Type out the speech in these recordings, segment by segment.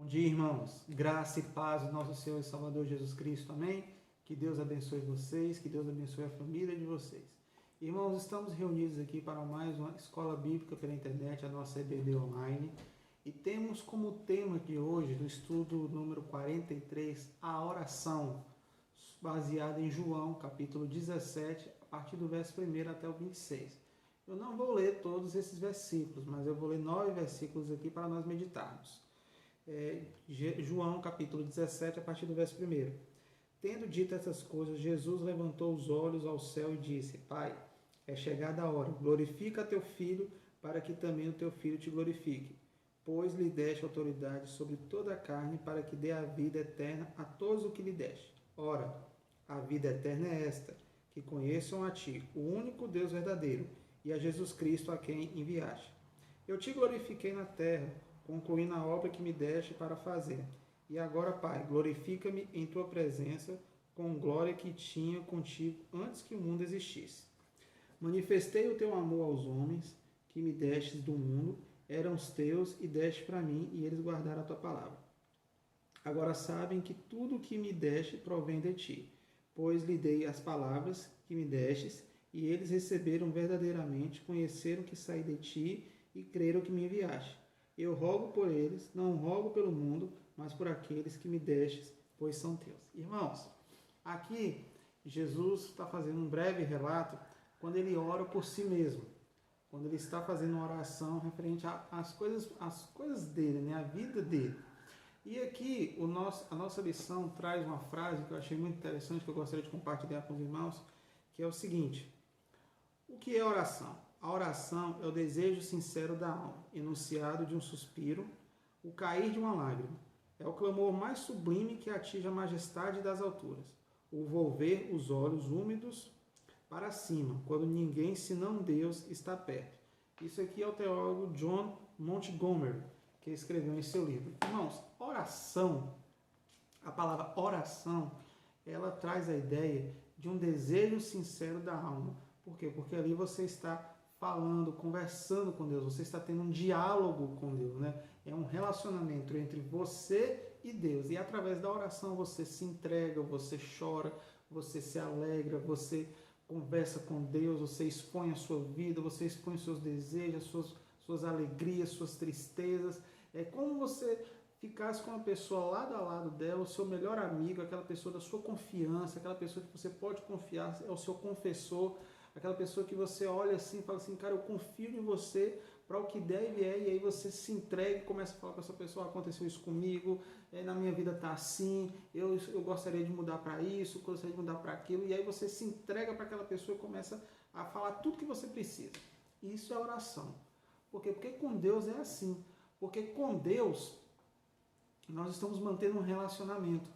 dia, irmãos. Graça e paz do nosso Senhor e Salvador Jesus Cristo. Amém? Que Deus abençoe vocês, que Deus abençoe a família de vocês. Irmãos, estamos reunidos aqui para mais uma escola bíblica pela internet, a nossa EBD online. E temos como tema de hoje, do estudo número 43, a oração, baseada em João, capítulo 17, a partir do verso 1 até o 26. Eu não vou ler todos esses versículos, mas eu vou ler 9 versículos aqui para nós meditarmos. João, capítulo 17, a partir do verso 1. Tendo dito essas coisas, Jesus levantou os olhos ao céu e disse: Pai, é chegada a hora, glorifica teu Filho, para que também o teu Filho te glorifique. Pois lhe deste autoridade sobre toda a carne, para que dê a vida eterna a todos o que lhe deste. Ora, a vida eterna é esta, que conheçam a ti, o único Deus verdadeiro, e a Jesus Cristo a quem enviaste. Eu te glorifiquei na terra, concluindo a obra que me deste para fazer. E agora, Pai, glorifica-me em tua presença com glória que tinha contigo antes que o mundo existisse. Manifestei o teu amor aos homens, que me destes do mundo, eram os teus e deste para mim, e eles guardaram a tua palavra. Agora sabem que tudo o que me deste provém de ti, pois lhe dei as palavras que me destes, e eles receberam verdadeiramente, conheceram que saí de ti e creram que me enviaste. Eu rogo por eles, não rogo pelo mundo, mas por aqueles que me destes, pois são teus. Irmãos, aqui Jesus está fazendo um breve relato quando ele ora por si mesmo, quando ele está fazendo uma oração referente às coisas dele, né, a vida dele. E aqui a nossa lição traz uma frase que eu achei muito interessante, que eu gostaria de compartilhar com os irmãos, que é o seguinte: o que é oração? A oração é o desejo sincero da alma, enunciado de um suspiro, o cair de uma lágrima. É o clamor mais sublime que atinge a majestade das alturas, o volver os olhos úmidos para cima, quando ninguém senão Deus está perto. Isso aqui é o teólogo John Montgomery, que escreveu em seu livro. Irmãos, oração, a palavra oração, ela traz a ideia de um desejo sincero da alma. Por quê? Porque ali você está falando, conversando com Deus, você está tendo um diálogo com Deus, né? É um relacionamento entre você e Deus. E através da oração você se entrega, você chora, você se alegra, você conversa com Deus, você expõe a sua vida, você expõe os seus desejos, suas alegrias, suas tristezas. É como você ficasse com uma pessoa lado a lado dela, o seu melhor amigo, aquela pessoa da sua confiança, aquela pessoa que você pode confiar, é o seu confessor, aquela pessoa que você olha assim e fala assim: cara, eu confio em você para o que der e vier, e aí você se entrega e começa a falar com essa pessoa: aconteceu isso comigo, na minha vida está assim, eu gostaria de mudar para isso, gostaria de mudar para aquilo, e aí você se entrega para aquela pessoa e começa a falar tudo que você precisa. Isso é oração. Por quê? Porque com Deus é assim. Porque com Deus nós estamos mantendo um relacionamento.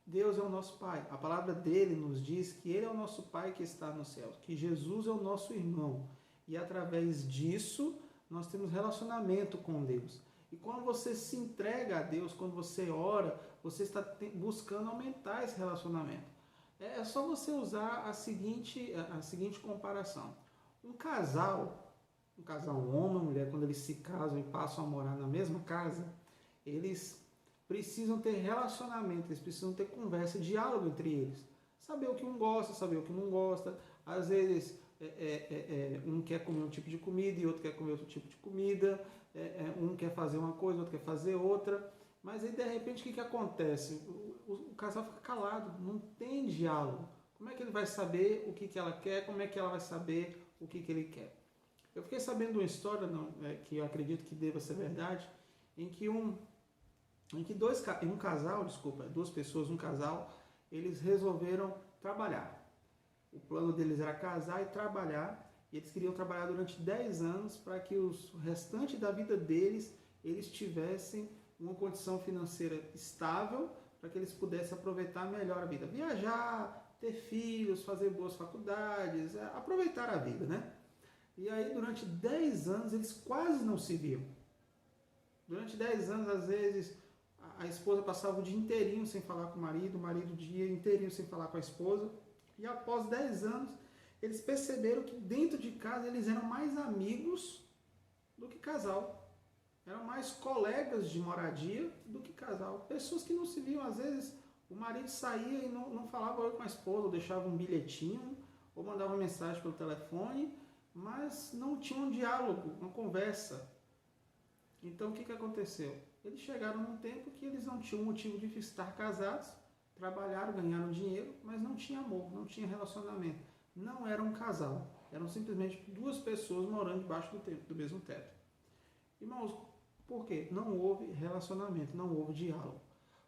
Deus é o nosso Pai. A palavra dele nos diz que ele é o nosso Pai que está no céu, que Jesus é o nosso irmão. E através disso nós temos relacionamento com Deus. E quando você se entrega a Deus, quando você ora, você está buscando aumentar esse relacionamento. É só você usar a seguinte comparação. Um casal, um homem e uma mulher, quando eles se casam e passam a morar na mesma casa, eles precisam ter relacionamento, eles precisam ter conversa, diálogo entre eles. Saber o que um gosta, saber o que não gosta. Às vezes, um quer comer um tipo de comida e outro quer comer outro tipo de comida. Um quer fazer uma coisa, outro quer fazer outra. Mas aí, de repente, o que acontece? O casal fica calado, não tem diálogo. Como é que ele vai saber o que ela quer? Como é que ela vai saber o que ele quer? Eu fiquei sabendo de uma história, que eu acredito que deva ser verdade, em que duas pessoas, um casal, eles resolveram trabalhar. O plano deles era casar e trabalhar, e eles queriam trabalhar durante 10 anos para que o restante da vida deles, eles tivessem uma condição financeira estável, para que eles pudessem aproveitar melhor a vida. Viajar, ter filhos, fazer boas faculdades, aproveitar a vida, né? E aí, durante 10 anos, eles quase não se viam. Durante 10 anos, às vezes, a esposa passava o dia inteirinho sem falar com o marido o dia inteirinho sem falar com a esposa. E após 10 anos, eles perceberam que dentro de casa eles eram mais amigos do que casal. eram mais colegas de moradia do que casal. Pessoas que não se viam, às vezes o marido saía e não falava oi com a esposa, ou deixava um bilhetinho, ou mandava mensagem pelo telefone, mas não tinha um diálogo, uma conversa. Então o que aconteceu? Eles chegaram num tempo que eles não tinham motivo de estar casados, trabalharam, ganharam dinheiro, mas não tinha amor, não tinha relacionamento. Não era um casal, eram simplesmente duas pessoas morando debaixo do mesmo teto. Irmãos, por quê? Não houve relacionamento, não houve diálogo.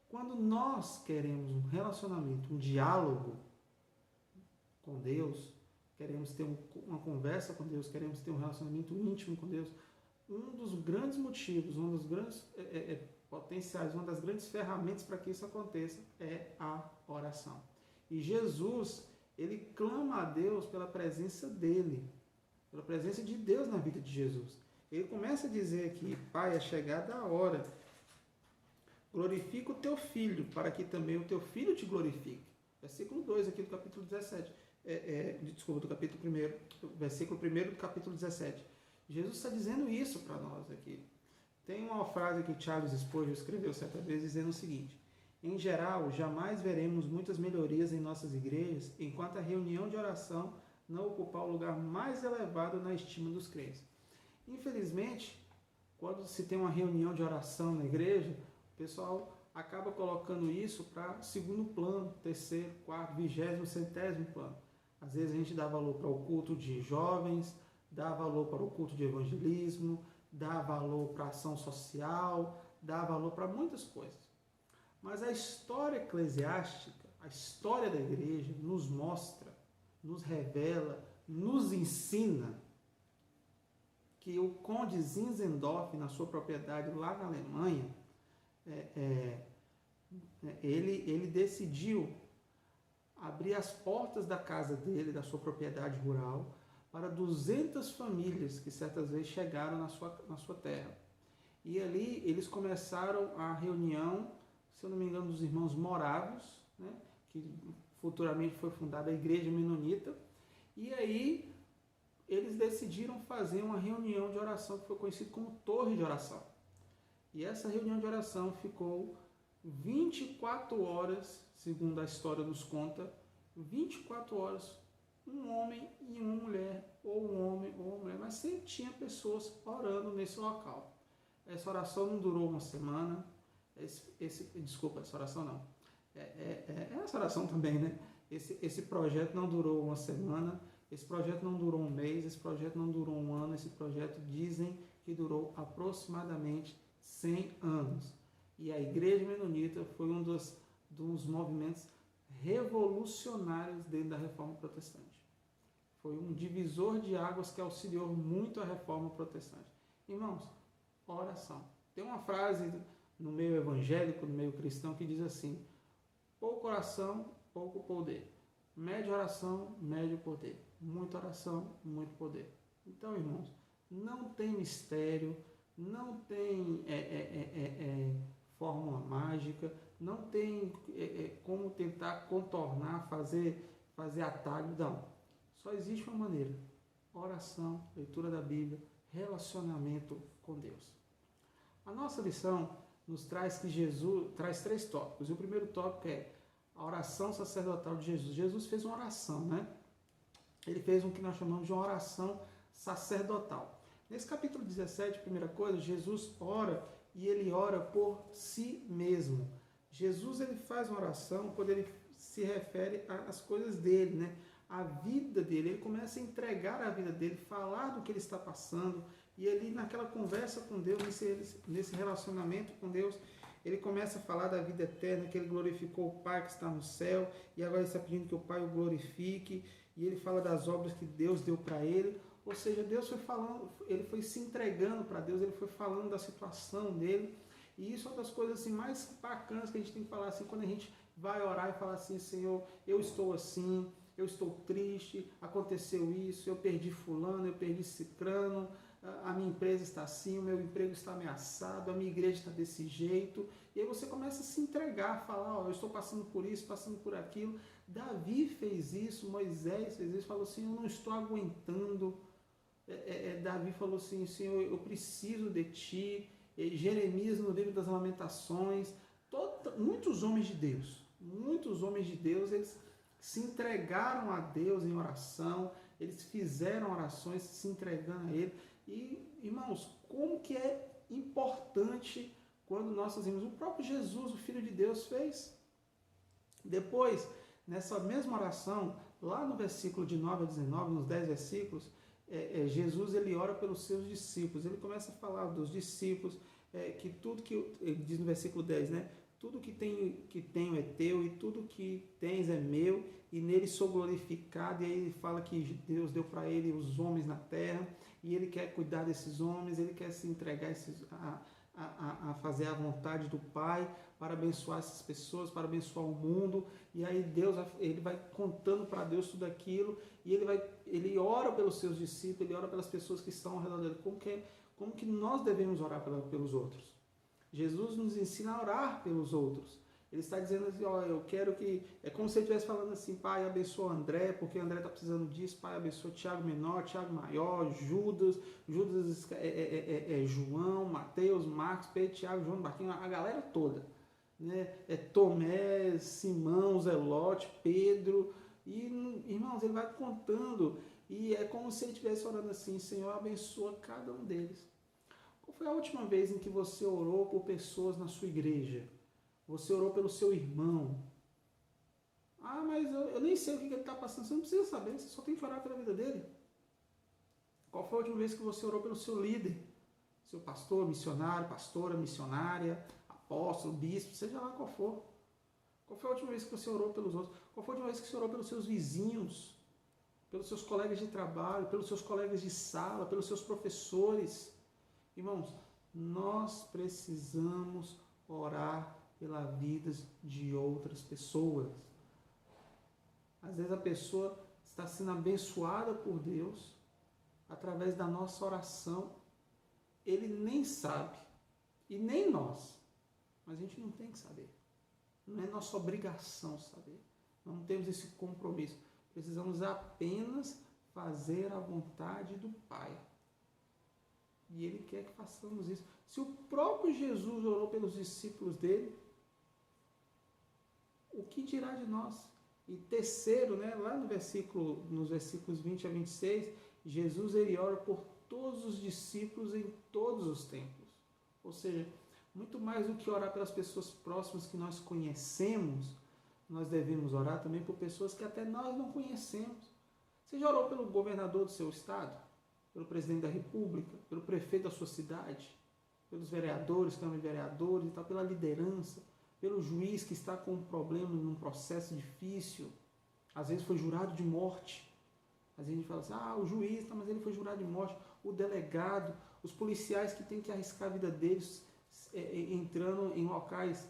Quando nós queremos um relacionamento, um diálogo com Deus, queremos ter uma conversa com Deus, queremos ter um relacionamento íntimo com Deus, um dos grandes motivos, um dos grandes potenciais, uma das grandes ferramentas para que isso aconteça é a oração. E Jesus, ele clama a Deus pela presença dele, pela presença de Deus na vida de Jesus. Ele começa a dizer aqui: Pai, é chegada a hora, glorifica o teu filho, para que também o teu filho te glorifique. Versículo 2 aqui do capítulo 17. Desculpa, do capítulo 1, versículo 1 do capítulo 17. Jesus está dizendo isso para nós aqui. Tem uma frase que Charles Spurgeon escreveu certa vez dizendo o seguinte: em geral, jamais veremos muitas melhorias em nossas igrejas enquanto a reunião de oração não ocupar o lugar mais elevado na estima dos crentes. Infelizmente, quando se tem uma reunião de oração na igreja, o pessoal acaba colocando isso para segundo plano, terceiro, quarto, 20º, 100º plano. Às vezes a gente dá valor para o culto de jovens, dá valor para o culto de evangelismo, dá valor para a ação social, dá valor para muitas coisas. Mas a história eclesiástica, a história da igreja nos mostra, nos revela, nos ensina que o conde Zinzendorf, na sua propriedade lá na Alemanha, ele decidiu abrir as portas da casa dele, da sua propriedade rural, para 200 famílias que certas vezes chegaram na sua terra. E ali eles começaram a reunião, se eu não me engano, dos irmãos moravos, né, que futuramente foi fundada a Igreja Menonita, e aí eles decidiram fazer uma reunião de oração que foi conhecida como Torre de Oração. E essa reunião de oração ficou 24 horas, segundo a história nos conta, 24 horas, um homem e uma mulher, ou um homem ou uma mulher, mas sempre tinha pessoas orando nesse local. Essa oração não durou uma semana, desculpa, essa oração não, essa oração também, né? Esse projeto não durou uma semana, esse projeto não durou um mês, esse projeto não durou um ano, esse projeto dizem que durou aproximadamente 100 anos. E a Igreja Menonita foi um dos movimentos revolucionários dentro da Reforma Protestante. Foi um divisor de águas que auxiliou muito a Reforma Protestante. Irmãos, oração. Tem uma frase no meio evangélico, no meio cristão, que diz assim: pouco oração, pouco poder. Média oração, médio poder. Muita oração, muito poder. Então, irmãos, não tem mistério, não tem fórmula mágica, não tem como tentar contornar, fazer atalho, não. Só existe uma maneira: oração, leitura da Bíblia, relacionamento com Deus. A nossa lição nos traz que Jesus traz 3 tópicos. E o primeiro tópico é a oração sacerdotal de Jesus. Jesus fez uma oração, né? Ele fez o que nós chamamos de uma oração sacerdotal. Nesse capítulo 17, primeira coisa, Jesus ora, e ele ora por si mesmo. Jesus, ele faz uma oração quando ele se refere às coisas dele, né? A vida dele. Ele começa a entregar a vida dele, falar do que ele está passando, e ali naquela conversa com Deus, nesse relacionamento com Deus, ele começa a falar da vida eterna, que ele glorificou o Pai que está no céu, e agora ele está pedindo que o Pai o glorifique, e ele fala das obras que Deus deu para ele. Ou seja, Deus foi falando, ele foi se entregando para Deus, ele foi falando da situação dele. E isso é uma das coisas assim, mais bacanas que a gente tem que falar assim, quando a gente vai orar e falar assim: Senhor, eu estou assim, eu estou triste, aconteceu isso, eu perdi fulano, eu perdi cicrano, a minha empresa está assim, o meu emprego está ameaçado, a minha igreja está desse jeito. E aí você começa a se entregar, falar: eu estou passando por isso, passando por aquilo. Davi fez isso, Moisés fez isso, falou assim: eu não estou aguentando. Davi falou assim: Senhor, eu preciso de ti, Jeremias no livro das Lamentações, muitos homens de Deus, eles se entregaram a Deus em oração, eles fizeram orações se entregando a Ele. E, irmãos, como que é importante quando nós fazemos, o próprio Jesus, o Filho de Deus, fez. Depois, nessa mesma oração, lá no versículo de 9 a 19, nos 10 versículos, Jesus ele ora pelos seus discípulos. Ele começa a falar dos discípulos, que tudo que, ele diz no versículo 10, né? Tudo que tenho é teu e tudo que tens é meu e nele sou glorificado. E aí ele fala que Deus deu para ele os homens na terra e ele quer cuidar desses homens, ele quer se entregar a fazer a vontade do Pai para abençoar essas pessoas, para abençoar o mundo. E aí ele vai contando para Deus tudo aquilo e ele ora pelos seus discípulos, ele ora pelas pessoas que estão ao redor dele. Como que nós devemos orar pelos outros? Jesus nos ensina a orar pelos outros. Ele está dizendo assim, eu quero que... É como se ele estivesse falando assim, Pai, abençoa André, porque André está precisando disso. Pai, abençoa Tiago menor, Tiago maior, Judas João, Mateus, Marcos, Pedro, Tiago, João, Marquinhos, a galera toda. Né? Tomé, Simão, Zelote, Pedro. E, irmãos, ele vai contando. E é como se ele estivesse orando assim, Senhor, abençoa cada um deles. Qual foi a última vez em que você orou por pessoas na sua igreja? Você orou pelo seu irmão. Ah, mas eu nem sei o que ele está passando. Você não precisa saber, você só tem que orar pela vida dele. Qual foi a última vez que você orou pelo seu líder? Seu pastor, missionário, pastora, missionária, apóstolo, bispo, seja lá qual for. Qual foi a última vez que você orou pelos outros? Qual foi a última vez que você orou pelos seus vizinhos? Pelos seus colegas de trabalho, pelos seus colegas de sala, pelos seus professores? Irmãos, nós precisamos orar pela vida de outras pessoas. Às vezes a pessoa está sendo abençoada por Deus através da nossa oração. Ele nem sabe, e nem nós, mas a gente não tem que saber. Não é nossa obrigação saber. Não temos esse compromisso. Precisamos apenas fazer a vontade do Pai. E Ele quer que façamos isso. Se o próprio Jesus orou pelos discípulos dele, o que dirá de nós? E terceiro, né, lá nos versículos 20 a 26, Jesus ele ora por todos os discípulos em todos os tempos. Ou seja, muito mais do que orar pelas pessoas próximas que nós conhecemos, nós devemos orar também por pessoas que até nós não conhecemos. Você já orou pelo governador do seu estado? Pelo presidente da república? Pelo prefeito da sua cidade? Pelos vereadores, câmara de vereadores e tal, pela liderança? Pelo juiz que está com um problema num processo difícil? Às vezes foi jurado de morte. Às vezes a gente fala assim, o juiz, mas ele foi jurado de morte. O delegado, os policiais que têm que arriscar a vida deles entrando em locais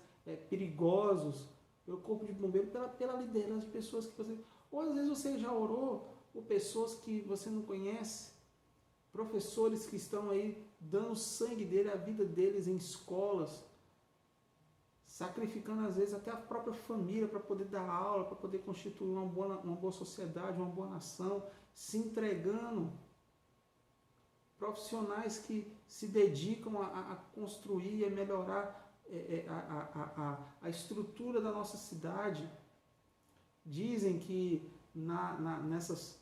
perigosos, pelo corpo de bombeiro, pela liderança de pessoas que você... Ou às vezes você já orou por pessoas que você não conhece, professores que estão aí dando sangue dele, a vida deles em escolas, sacrificando às vezes até a própria família para poder dar aula, para poder constituir uma boa sociedade, uma boa nação, se entregando. Profissionais que se dedicam a construir e a melhorar a estrutura da nossa cidade. Dizem que nessas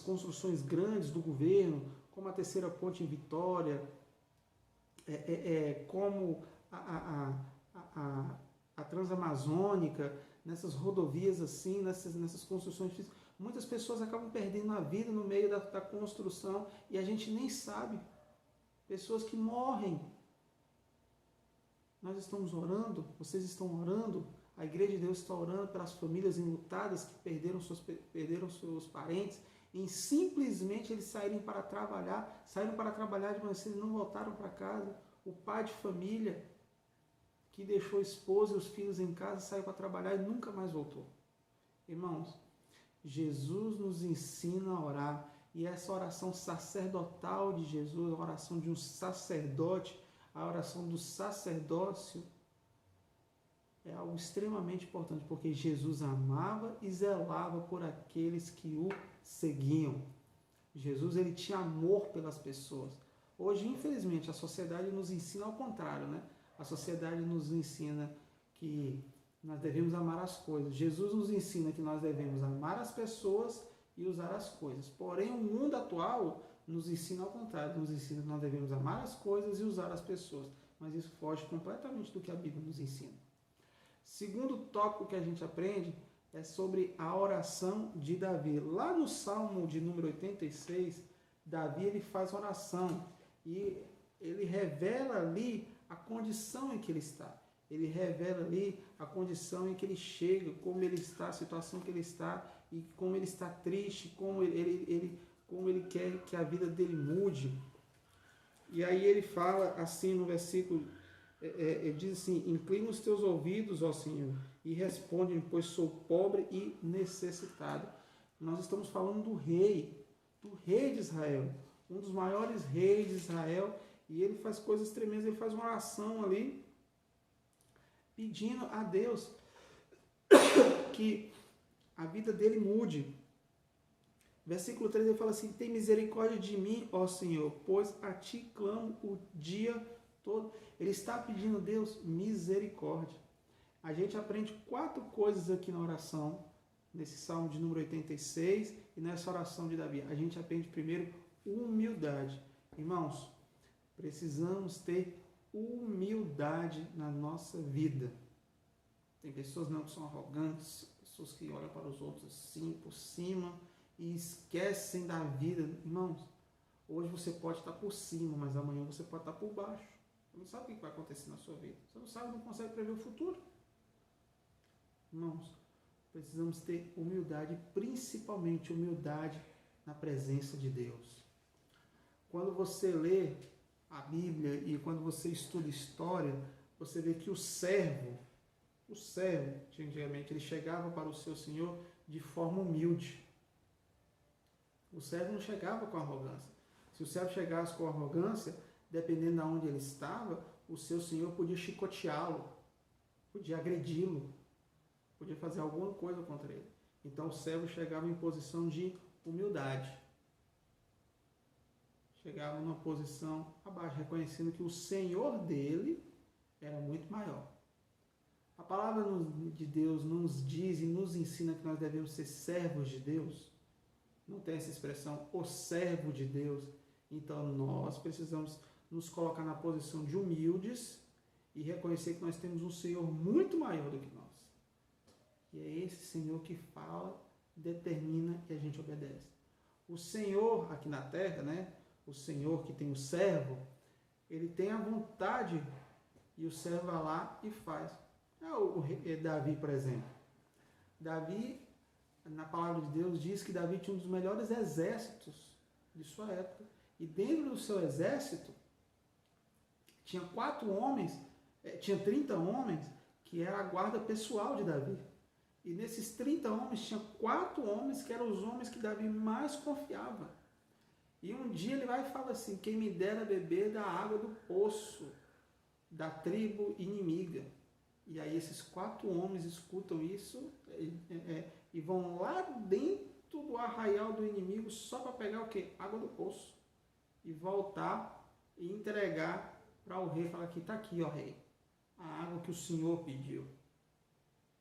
construções grandes do governo, como a terceira ponte em Vitória, como a Transamazônica, nessas rodovias assim, nessas construções físicas, muitas pessoas acabam perdendo a vida no meio da construção e a gente nem sabe. Pessoas que morrem. Nós estamos orando, vocês estão orando, a Igreja de Deus está orando pelas famílias enlutadas que perderam seus parentes, em simplesmente eles saíram para trabalhar de manhã cedo e não voltaram para casa. O pai de família que deixou a esposa e os filhos em casa, saiu para trabalhar e nunca mais voltou. Irmãos, Jesus nos ensina a orar, e essa oração sacerdotal de Jesus, a oração de um sacerdote, a oração do sacerdócio, é algo extremamente importante, porque Jesus amava e zelava por aqueles que o seguiam. Jesus ele tinha amor pelas pessoas. Hoje, infelizmente, a sociedade nos ensina ao contrário, né? A sociedade nos ensina que nós devemos amar as coisas. Jesus nos ensina que nós devemos amar as pessoas e usar as coisas. Porém, o mundo atual nos ensina ao contrário, nos ensina que nós devemos amar as coisas e usar as pessoas. Mas isso foge completamente do que a Bíblia nos ensina. Segundo tópico que a gente aprende é sobre a oração de Davi. Lá no Salmo de número 86, Davi ele faz oração e ele revela ali a condição em que ele está. Ele revela ali a condição em que ele chega, como ele está, a situação que ele está e como ele está triste, como ele quer que a vida dele mude. E aí ele fala assim no versículo, ele diz assim: inclina os teus ouvidos, ó Senhor, e responde-me, pois sou pobre e necessitado. Nós estamos falando do rei de Israel, um dos maiores reis de Israel, e ele faz coisas tremendas, ele faz uma oração ali, pedindo a Deus que a vida dele mude. Versículo 3 ele fala assim: tem misericórdia de mim, ó Senhor, pois a ti clamo o dia todo. Ele está pedindo a Deus misericórdia. A gente aprende 4 coisas aqui na oração, nesse Salmo de número 86 e nessa oração de Davi. A gente aprende primeiro humildade. Irmãos, precisamos ter humildade na nossa vida. Tem pessoas não que são arrogantes, pessoas que olham para os outros assim, por cima, e esquecem da vida. Irmãos, hoje você pode estar por cima, mas amanhã você pode estar por baixo. Você não sabe o que vai acontecer na sua vida. Você não sabe, não consegue prever o futuro. Irmãos, precisamos ter humildade, principalmente humildade na presença de Deus. Quando você lê a Bíblia e quando você estuda história, você vê que o servo, antigamente, ele chegava para o seu senhor de forma humilde. O servo não chegava com arrogância. Se o servo chegasse com arrogância, dependendo de onde ele estava, o seu senhor podia chicoteá-lo, podia agredi-lo, podia fazer alguma coisa contra ele. Então o servo chegava em posição de humildade. Chegava numa posição abaixo, reconhecendo que o senhor dele era muito maior. A palavra de Deus nos diz e nos ensina que nós devemos ser servos de Deus. Não tem essa expressão, o servo de Deus. Então nós precisamos nos colocar na posição de humildes e reconhecer que nós temos um Senhor muito maior do que nós. E é esse Senhor que fala, determina e a gente obedece. O Senhor aqui na terra, né? O Senhor que tem o servo, ele tem a vontade e o servo vai lá e faz. Davi, por exemplo. Davi, na palavra de Deus, diz que Davi tinha um dos melhores exércitos de sua época. E dentro do seu exército, tinha 30 homens que era a guarda pessoal de Davi. E nesses 30 homens, tinha 4 homens que eram os homens que Davi mais confiava. E um dia ele vai e fala assim: quem me dera beber da água do poço da tribo inimiga. E aí esses 4 homens escutam isso e vão lá dentro do arraial do inimigo só para pegar o quê? Água do poço. E voltar e entregar para o rei. Falar que está aqui, ó rei, a água que o Senhor pediu.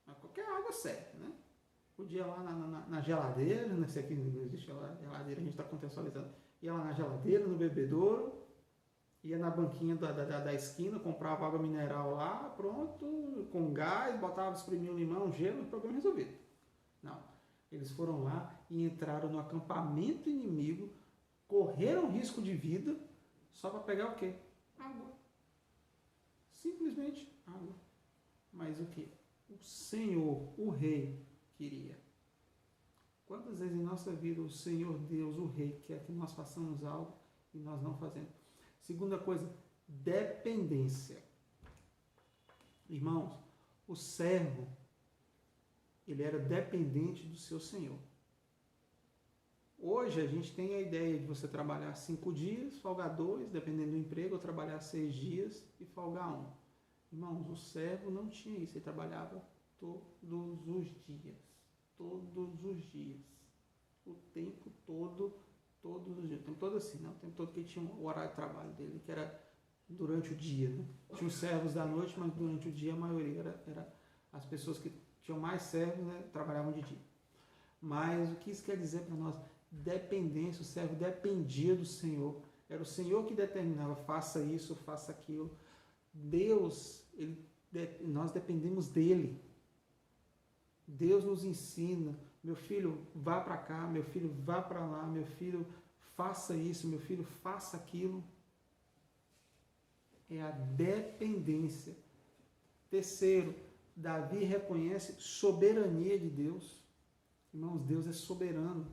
Mas qualquer água serve, né? Podia ir lá na geladeira, não sei aqui não existe geladeira, a gente está contextualizando. Ia lá na geladeira, no bebedouro, ia na banquinha da esquina, comprava água mineral lá, pronto, com gás, botava, espremia um limão, gelo, o problema resolvido. Não. Eles foram lá e entraram no acampamento inimigo, correram risco de vida, só para pegar o quê? Água. Simplesmente água. Mas o quê? O Senhor, o Rei, queria. Quantas vezes em nossa vida o Senhor Deus, o Rei, quer que nós façamos algo e nós não fazemos? Segunda coisa, dependência. Irmãos, o servo, ele era dependente do seu Senhor. Hoje a gente tem a ideia de você trabalhar 5 dias, folgar 2, dependendo do emprego, ou trabalhar 6 dias e folgar 1. Irmãos, o servo não tinha isso, ele trabalhava todos os dias. Todos os dias. O tempo todo, Todos os dias, o tempo todo assim, não, o tempo todo que ele tinha o horário de trabalho dele, que era durante o dia, né? Tinha os servos da noite, mas durante o dia a maioria era as pessoas que tinham mais servos, né, trabalhavam de dia. Mas o que isso quer dizer para nós? Dependência, o servo dependia do Senhor. Era o Senhor que determinava, faça isso, faça aquilo. Deus, nós dependemos dele. Deus nos ensina, meu filho, vá para cá, meu filho, vá para lá, meu filho, faça isso, meu filho, faça aquilo. É a dependência. Terceiro, Davi reconhece soberania de Deus. Irmãos, Deus é soberano.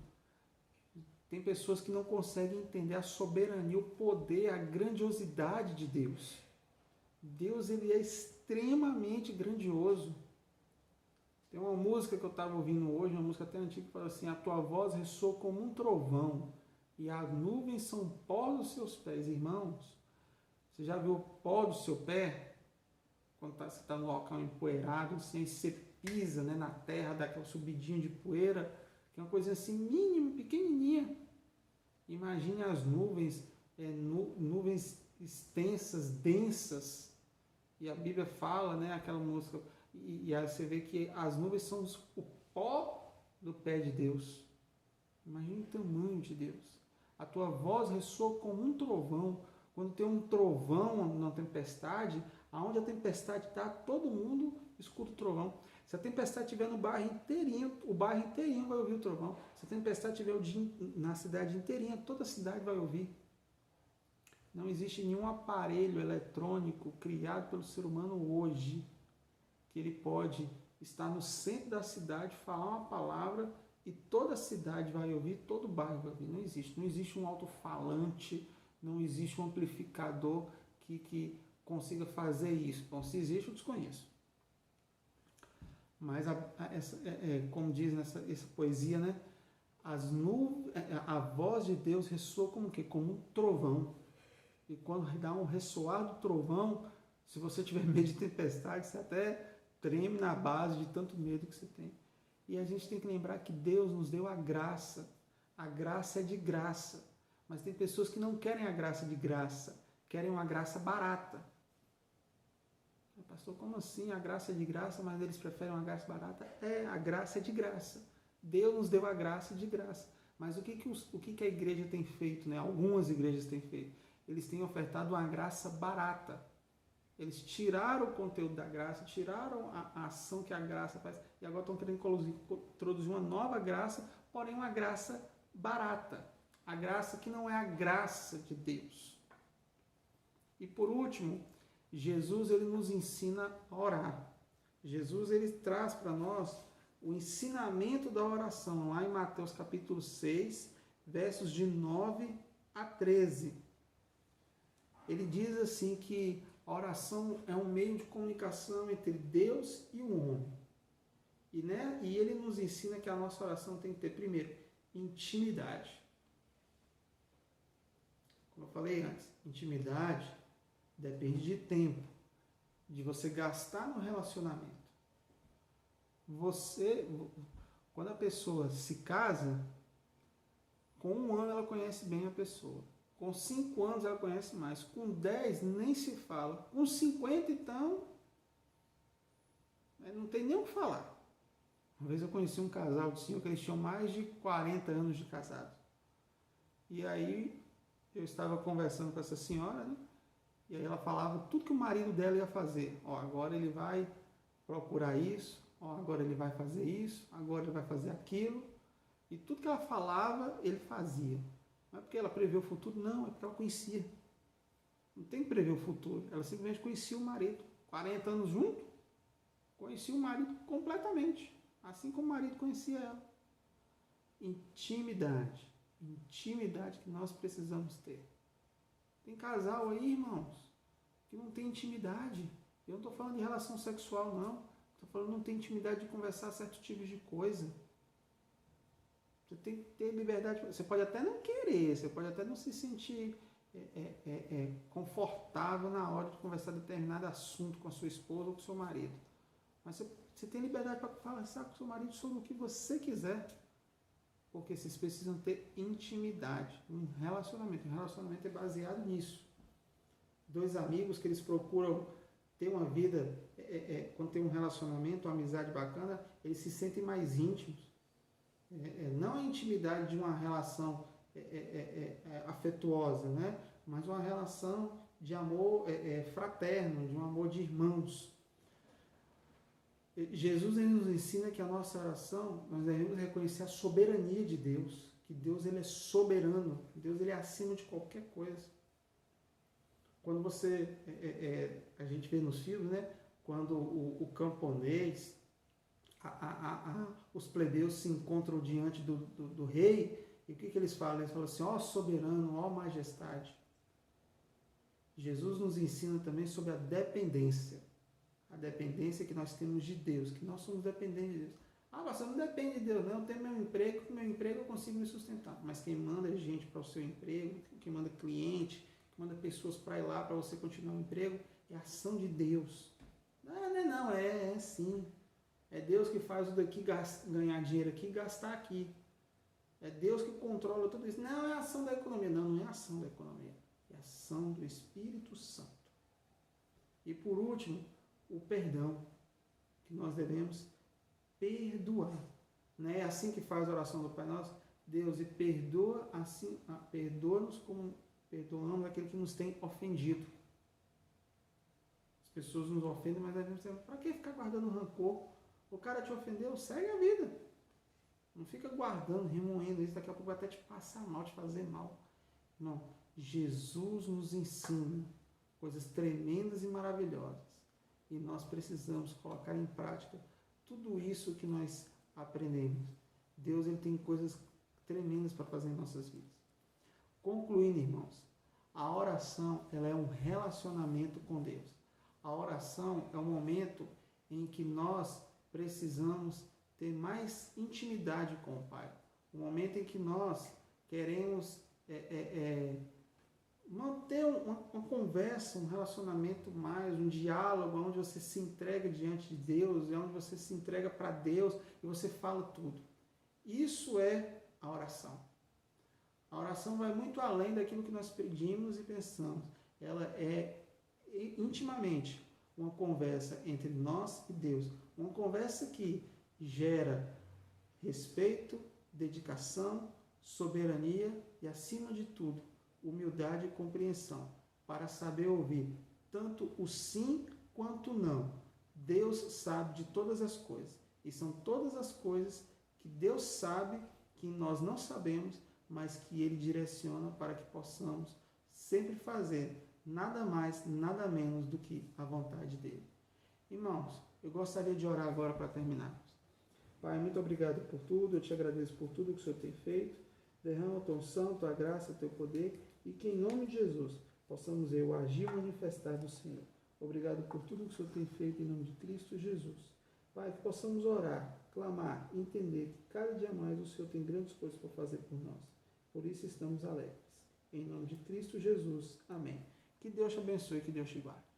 Tem pessoas que não conseguem entender a soberania, o poder, a grandiosidade de Deus. Deus, ele é extremamente grandioso. Tem uma música que eu estava ouvindo hoje, uma música até antiga, que fala assim: a tua voz ressoa como um trovão, e as nuvens são pó dos seus pés. Irmãos, você já viu o pó do seu pé? Quando você está no local empoeirado, assim, você pisa, né, na terra, dá aquela subidinha de poeira, que é uma coisa assim mínima, pequenininha. Imagine as nuvens, nuvens extensas, densas. E a Bíblia fala, né, aquela música, e aí você vê que as nuvens são o pó do pé de Deus. Imagine o tamanho de Deus. A tua voz ressoa como um trovão. Quando tem um trovão na tempestade, aonde a tempestade está, todo mundo escuta o trovão. Se a tempestade estiver no bairro inteirinho, o bairro inteirinho vai ouvir o trovão. Se a tempestade estiver na cidade inteirinha, toda a cidade vai ouvir. Não existe nenhum aparelho eletrônico criado pelo ser humano hoje que ele pode estar no centro da cidade, falar uma palavra e toda a cidade vai ouvir, todo o bairro vai ouvir. Não existe. Não existe um alto-falante, não existe um amplificador que consiga fazer isso. Bom, se existe, eu desconheço. Mas, como diz essa poesia, né? A voz de Deus ressoa como o quê? Como um trovão. E quando dá um ressoar do trovão, se você tiver medo de tempestade, você até treme na base de tanto medo que você tem. E a gente tem que lembrar que Deus nos deu a graça. A graça é de graça. Mas tem pessoas que não querem a graça de graça, querem uma graça barata. Pastor, como assim? A graça é de graça, mas eles preferem uma graça barata? A graça é de graça. Deus nos deu a graça de graça. Mas o que a igreja tem feito, né? Algumas igrejas têm feito? Eles têm ofertado uma graça barata. Eles tiraram o conteúdo da graça, tiraram a ação que a graça faz, e agora estão querendo introduzir uma nova graça, porém uma graça barata. A graça que não é a graça de Deus. E por último, Jesus, ele nos ensina a orar. Jesus, ele traz para nós o ensinamento da oração, lá em Mateus capítulo 6, versos de 9 a 13. Ele diz assim que a oração é um meio de comunicação entre Deus e o homem. E ele nos ensina que a nossa oração tem que ter, primeiro, intimidade. Como eu falei antes, intimidade depende de tempo, de você gastar no relacionamento. Quando a pessoa se casa, com 1 ano ela conhece bem a pessoa. Com 5 anos ela conhece mais. Com 10 nem se fala. Com 50 então, não tem nem o que falar. Uma vez eu conheci um casal de senhor que eles tinham mais de 40 anos de casado. E aí eu estava conversando com essa senhora, né? E aí ela falava tudo que o marido dela ia fazer. Agora ele vai procurar isso, agora ele vai fazer isso, agora ele vai fazer aquilo. E tudo que ela falava, ele fazia. Não é porque ela prevê o futuro, não, é porque ela conhecia. Não tem que prever o futuro. Ela simplesmente conhecia o marido. 40 anos junto, conhecia o marido completamente. Assim como o marido conhecia ela. Intimidade. Intimidade que nós precisamos ter. Tem casal aí, irmãos, que não tem intimidade. Eu não estou falando de relação sexual, não. Estou falando que não tem intimidade de conversar certos tipos de coisa. Você tem que ter liberdade. Você pode até não querer, você pode até não se sentir confortável na hora de conversar determinado assunto com a sua esposa ou com o seu marido. Mas você tem liberdade para conversar com o seu marido sobre o que você quiser. Porque vocês precisam ter intimidade, um relacionamento. Um relacionamento é baseado nisso. Dois amigos que eles procuram ter uma vida, quando tem um relacionamento, uma amizade bacana, eles se sentem mais íntimos. Não a intimidade de uma relação afetuosa, né? Mas uma relação de amor fraterno, de um amor de irmãos. Jesus ele nos ensina que a nossa oração, nós devemos reconhecer a soberania de Deus, que Deus ele é soberano, Deus ele é acima de qualquer coisa. Quando a gente vê nos filmes, né? Quando o camponês, os plebeus se encontram diante do rei, e o que eles falam? Eles falam assim, ó soberano, ó majestade. Jesus nos ensina também sobre a dependência que nós temos de Deus, que nós somos dependentes de Deus. Você não depende de Deus, não, eu tenho meu emprego eu consigo me sustentar. Mas quem manda gente para o seu emprego, quem manda cliente, quem manda pessoas para ir lá para você continuar o emprego, é a ação de Deus. Não, é sim. É Deus que faz o daqui ganhar dinheiro aqui e gastar aqui. É Deus que controla tudo isso. Não é a ação da economia. Não é a ação da economia. É a ação do Espírito Santo. E por último, o perdão. Que nós devemos perdoar. Não é assim que faz a oração do Pai Nosso? Deus, e perdoa assim, perdoa-nos como perdoamos aquele que nos tem ofendido. As pessoas nos ofendem, mas devemos dizer, para que ficar guardando rancor? O cara te ofendeu, segue a vida. Não fica guardando, remoendo isso, daqui a pouco vai até te passar mal, te fazer mal. Não, Jesus nos ensina coisas tremendas e maravilhosas. E nós precisamos colocar em prática tudo isso que nós aprendemos. Deus ele tem coisas tremendas para fazer em nossas vidas. Concluindo, irmãos, a oração ela é um relacionamento com Deus. A oração é um momento em que nós precisamos ter mais intimidade com o Pai. Um momento em que nós queremos manter uma conversa, um relacionamento mais, um diálogo, onde você se entrega diante de Deus, onde você se entrega para Deus e você fala tudo. Isso é a oração. A oração vai muito além daquilo que nós pedimos e pensamos. Ela é intimamente uma conversa entre nós e Deus. Uma conversa que gera respeito, dedicação, soberania e, acima de tudo, humildade e compreensão, para saber ouvir tanto o sim quanto o não. Deus sabe de todas as coisas, e são todas as coisas que Deus sabe que nós não sabemos, mas que Ele direciona para que possamos sempre fazer nada mais, nada menos do que a vontade dEle. Irmãos, eu gostaria de orar agora para terminarmos. Pai, muito obrigado por tudo, eu te agradeço por tudo que o Senhor tem feito. Derrama a tua unção, tua graça, teu poder, e que em nome de Jesus possamos ver o agir e manifestar do Senhor. Obrigado por tudo que o Senhor tem feito em nome de Cristo Jesus. Pai, que possamos orar, clamar, entender que cada dia mais o Senhor tem grandes coisas para fazer por nós. Por isso estamos alegres. Em nome de Cristo Jesus. Amém. Que Deus te abençoe, que Deus te guarde.